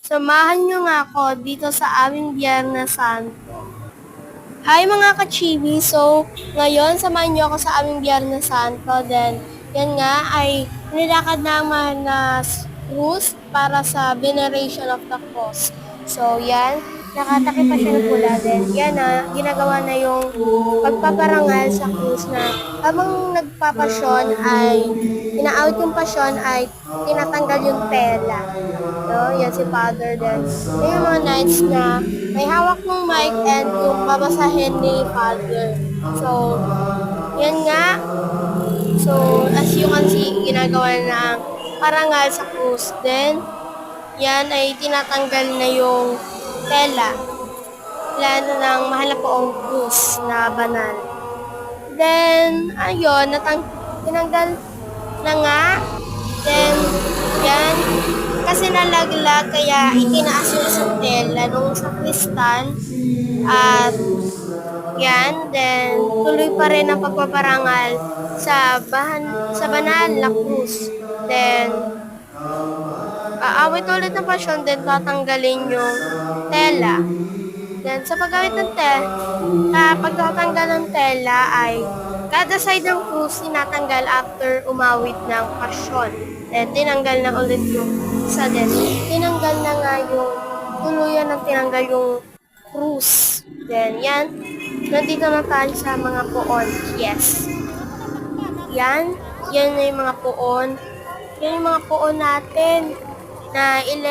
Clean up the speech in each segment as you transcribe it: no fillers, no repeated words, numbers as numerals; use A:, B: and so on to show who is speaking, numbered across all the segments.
A: Samahan niyo nga ako dito sa aming Biyernes Santo. Hi mga ka-chibi! So, ngayon samahan niyo ako sa aming Biyernes Santo. Then, yan nga ay nilakad naman na cruise para sa veneration of the cross. So, yan. Nakatakip pa siya ng pula. Then, yan na, ginagawa na yung pagpaparangal sa cruise na habang nagpapasyon ay, inaawit yung pasyon ay tinatanggal yung tela. No, yan si Father din. Yan yung mga nights na may hawak ng mic and yung babasahin ni Father. So, yan nga. So, as you can see, ginagawa na ang parangal sa cruise. Then, yan ay tinatanggal na yung tela. Lalo ng mahal na poong cruise na banal. Then, ayun, tinanggal na nga. Then, yan. Kasi nalaglag, kaya itinaas yung isang tela nung sa kristal. At, yan. Then, tuloy pa rin ang pagpaparangal sa banal na krus. Then, aawit ulit ng pasyon, then tatanggalin yung tela. Then, sa paggamit ng pagtatanggal ng tela ay kada side ng krus tinatanggal after umawit ng pasyon. Then, tinanggal na ulit yung isa din. Tinanggal na nga yung tuluyan ng tinanggal yung krus. Then, yan. Nandito na tayo sa mga poon. Yes. Yan. Yan na yung mga poon. Yan yung mga poon natin na yan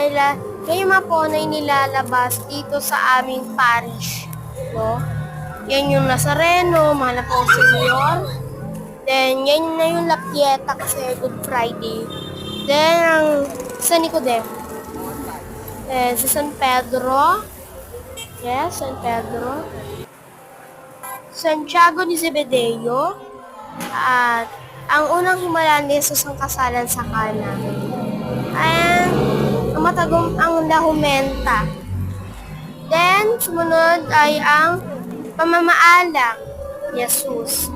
A: yung mga poon na inilalabas dito sa aming parish. No? Yan yung Nazareno, mahal na po si Mayor. Then, yan na yung La Pieta kasi Good Friday. Then, ang San Nicodemo. Then, sa San Pedro. Yes, San Pedro. Santiago ni Zebedeo. At ang unang himala ni Jesus ang kasalan sa Cana. And ang Lahumenta. Then, sumunod ay ang pamamaalam ni Jesus.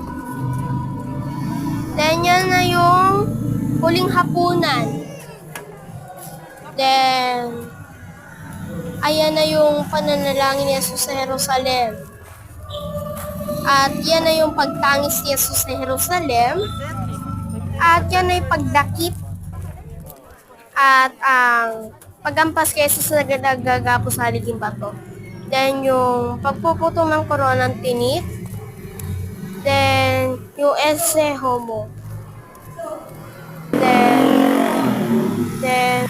A: Then, yan na yung huling hapunan. Then, ayan na yung pananalangin ni Jesus sa Jerusalem. At yan na yung pagtangis ni Jesus sa Jerusalem. At yan na yung pagdakip. At ang pagampas kay Jesus na nagagagapo sa haliging bato. Then yung pagpuputong ng koronang tinit. Then yung ese homo. Then